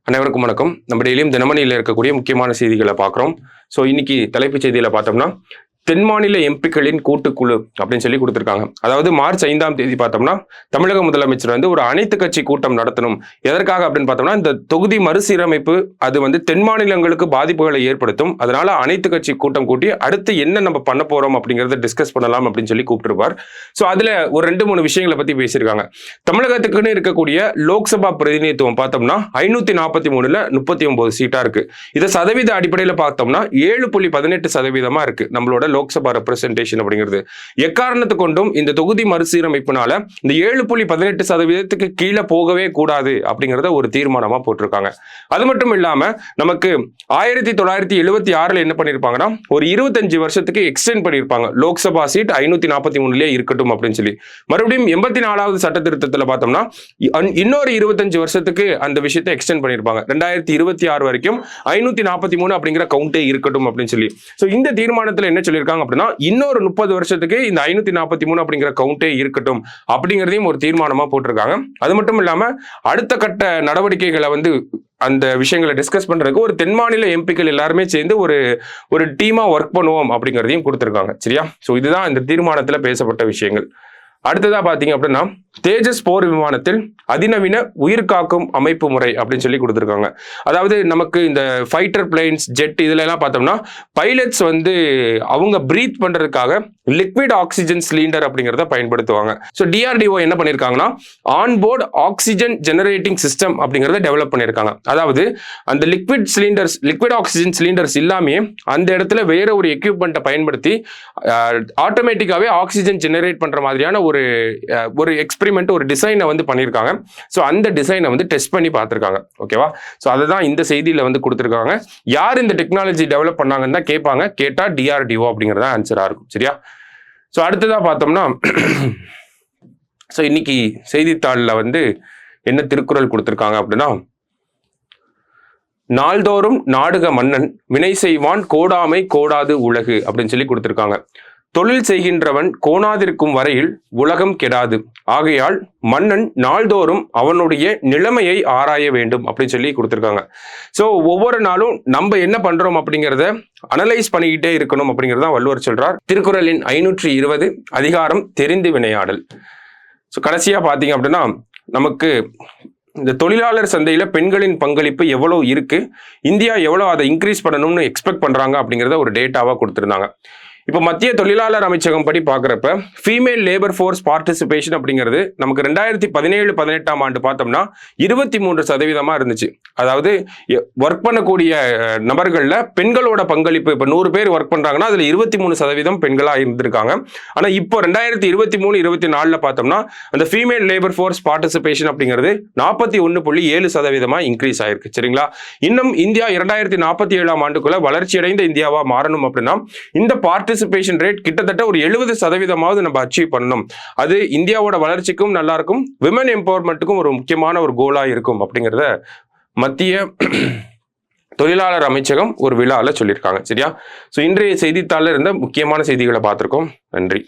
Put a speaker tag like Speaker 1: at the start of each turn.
Speaker 1: அனைவருக்கும் வணக்கம். நம்ம டெய்லியும் தினமணியில் இருக்கக்கூடிய முக்கியமான செய்திகளை பார்க்குறோம். ஸோ இன்னைக்கு தலைப்புச் செய்தியில் பார்த்தோம்னா தென் மாநில எம்பிக்களின் கூட்டுக்குழு அப்படின்னு சொல்லி கொடுத்துருக்காங்க. அதாவது மார்ச் 5ஆம் தேதி பார்த்தோம்னா தமிழக முதலமைச்சர் வந்து ஒரு அனைத்து கட்சி கூட்டம் நடத்தணும். எதற்காக அப்படின்னு பார்த்தோம்னா இந்த தொகுதி மறுசீரமைப்பு அது வந்து தென் மாநிலங்களுக்கு பாதிப்புகளை ஏற்படுத்தும். அதனால அனைத்து கட்சி கூட்டம் கூட்டி அடுத்து என்ன நம்ம பண்ண போறோம் அப்படிங்கிறத டிஸ்கஸ் பண்ணலாம் அப்படின்னு சொல்லி கூப்பிட்டுருப்பார். ஸோ அதுல ஒரு 2-3 விஷயங்களை பத்தி பேசியிருக்காங்க. தமிழகத்துக்குன்னு இருக்கக்கூடிய லோக்சபா பிரதிநிதித்துவம் பார்த்தோம்னா 543ல 39 சீட்டா இருக்கு. இதை சதவீத அடிப்படையில் பார்த்தோம்னா 7.18% இருக்கு நம்மளோட லோக்சபா ரெப்ரசன்டேஷன் அப்படிங்கிறது. எக்காரணத்து கொண்டும் இந்த தொகுதி மறுசீரமைப்புனால இந்த 7.18% கீழே போகவே கூடாது அப்படிங்கிறத ஒரு தீர்மானமா போட்டிருக்காங்க. அது மட்டும் இல்லாம நமக்கு 1976 என்ன பண்ணிருப்பாங்கன்னா ஒரு 25 வருஷத்துக்கு எக்ஸ்டெண்ட் பண்ணிருப்பாங்க. லோக்சபா சீட் 543 இருக்கட்டும் அப்படின்னு சொல்லி மறுபடியும் 84வது சட்ட திருத்தத்தில் பார்த்தோம்னா இன்னொரு 25 வருஷத்துக்கு அந்த விஷயத்தை எக்ஸ்டெண்ட் பண்ணிருப்பாங்க. 2026 வரைக்கும் 543 அப்படிங்கிற கவுண்டே இருக்கட்டும் அப்படின்னு சொல்லி. சோ இந்த தீர்மானத்தில் என்ன சொல்லி அப்படின்னா இன்னொரு 30 வருஷத்துக்கு இந்த 543 அப்படிங்கிற கவுண்டே இருக்கட்டும் அப்படிங்கிறதையும் ஒரு தீர்மானமா போட்டிருக்காங்க. அது மட்டும் இல்லாம அடுத்த கட்ட நடவடிக்கைகளை வந்து அந்த விஷயங்களை டிஸ்கஸ் பண்றதுக்கு ஒரு தென் மாநில எம்பிக்கள் எல்லாருமே சேர்ந்து ஒரு டீமா ஒர்க் பண்ணுவோம் அப்படிங்கிறதையும் கொடுத்திருக்காங்க. சரியா? சோ இதுதான் இந்த தீர்மானத்துல பேசப்பட்ட விஷயங்கள். அடுத்ததா பாத்தீங்க அப்படின்னா தேஜஸ் போர் விமானத்தில் அதிநவீன உயிர்காக்கும் அமைப்பு முறை அப்படின்னு சொல்லி கொடுத்துருக்காங்க. அதாவது நமக்கு இந்த ஃபைட்டர் பிளேன்ஸ் ஜெட் இதுல எல்லாம் பார்த்தோம்னா பைலட்ஸ் வந்து அவங்க பிரீத் பண்றதுக்காக லிக்விட் ஆக்சிஜன் சிலிண்டர் அப்படிங்கிறத பயன்படுத்துவாங்க. ஸோ டிஆர்டிஓ என்ன பண்ணியிருக்காங்கன்னா ஆன்போர்ட் ஆக்சிஜன் ஜெனரேட்டிங் சிஸ்டம் அப்படிங்கிறத டெவலப் பண்ணியிருக்காங்க. அதாவது அந்த லிக்விட் ஆக்சிஜன் சிலிண்டர்ஸ் இல்லாமே அந்த இடத்துல வேற ஒரு எக்யூப்மெண்ட்டை பயன்படுத்தி ஆட்டோமேட்டிக்காவே ஆக்சிஜன் ஜெனரேட் பண்ற மாதிரியான ஒரு எக்ஸ்பெரிமெண்ட் ஒரு டிசைனை வந்து பண்ணியிருக்காங்க. ஸோ அந்த டிசைனை வந்து டெஸ்ட் பண்ணி பார்த்துருக்காங்க. ஓகேவா? ஸோ அதுதான் இந்த செய்தியில வந்து கொடுத்துருக்காங்க. யார் இந்த டெக்னாலஜி டெவலப் பண்ணாங்கன்னு தான் கேட்பாங்க. கேட்டா டிஆர்டிஓ அப்படிங்கிறதா ஆன்சரா இருக்கும். சரியா? ஸோ அடுத்ததா பார்த்தோம்னா ஸோ இன்னைக்கு செய்தித்தாளில் வந்து என்ன திருக்குறள் கொடுத்துருக்காங்க அப்படின்னா நாள்தோறும் நாடுக மன்னன் வினை செய்வான் கோடாமை கோடாது உலகு அப்படின்னு சொல்லி கொடுத்துருக்காங்க. தொழில் செய்கின்றவன் கோணாதிருக்கும் வரையில் உலகம் கெடாது. ஆகையால் மன்னன் நாள்தோறும் அவனுடைய நிலைமையை ஆராய வேண்டும் அப்படின்னு சொல்லி கொடுத்துருக்காங்க. ஸோ ஒவ்வொரு நாளும் நம்ம என்ன பண்றோம் அப்படிங்கிறத அனலைஸ் பண்ணிக்கிட்டே இருக்கணும் அப்படிங்கிறத வள்ளுவர் சொல்றார். திருக்குறளின் 520 அதிகாரம் தெரிந்து வினையாடல். ஸோ கடைசியா பாத்தீங்க அப்படின்னா நமக்கு இந்த தொழிலாளர் சந்தையில பெண்களின் பங்களிப்பு எவ்வளவு இருக்கு, இந்தியா எவ்வளவு அதை இன்க்ரீஸ் பண்ணணும்னு எக்ஸ்பெக்ட் பண்றாங்க அப்படிங்கிறத ஒரு டேட்டாவா கொடுத்திருந்தாங்க. இப்போ மத்திய தொழிலாளர் அமைச்சகம் படி பார்க்குறப்ப ஃபீமேல் லேபர் ஃபோர்ஸ் பார்ட்டிசிபேஷன் அப்படிங்கிறது நமக்கு 2017-18ஆம் ஆண்டு பார்த்தோம்னா 23% இருந்துச்சு. அதாவது ஒர்க் பண்ணக்கூடிய நபர்களில் பெண்களோட பங்களிப்பு இப்போ 100 பேர் ஒர்க் பண்ணுறாங்கன்னா அதில் 23% பெண்களாக இருந்திருக்காங்க. ஆனால் இப்போ 2023-24 பார்த்தோம்னா அந்த ஃபீமேல் லேபர் ஃபோர்ஸ் பார்ட்டிசிபேஷன் அப்படிங்கிறது 41.7% இன்க்ரீஸ் ஆயிருக்கு. சரிங்களா? இன்னும் இந்தியா 2047ஆம் ஆண்டுக்குள்ள வளர்ச்சியடைந்த இந்தியாவா மாறணும் அப்படின்னா இந்த பார்ட்டிசிபேஷன் ரேட் கிட்டத்தட்ட ஒரு 70% நம்ம அச்சீவ் பண்ணணும். அது இந்தியாவோட வளர்ச்சிக்கும் நல்லா இருக்கும், விமன் எம்பவர்மெண்ட்டுக்கும் ஒரு முக்கியமான ஒரு கோலா இருக்கும் அப்படிங்கிறத மத்திய தொழிலாளர் அமைச்சகம் ஒரு விழாவில் சொல்லியிருக்காங்க. சரியா? ஸோ இன்றைய செய்தித்தாளில் இருந்த முக்கியமான செய்திகளை பார்த்திருக்கோம். நன்றி.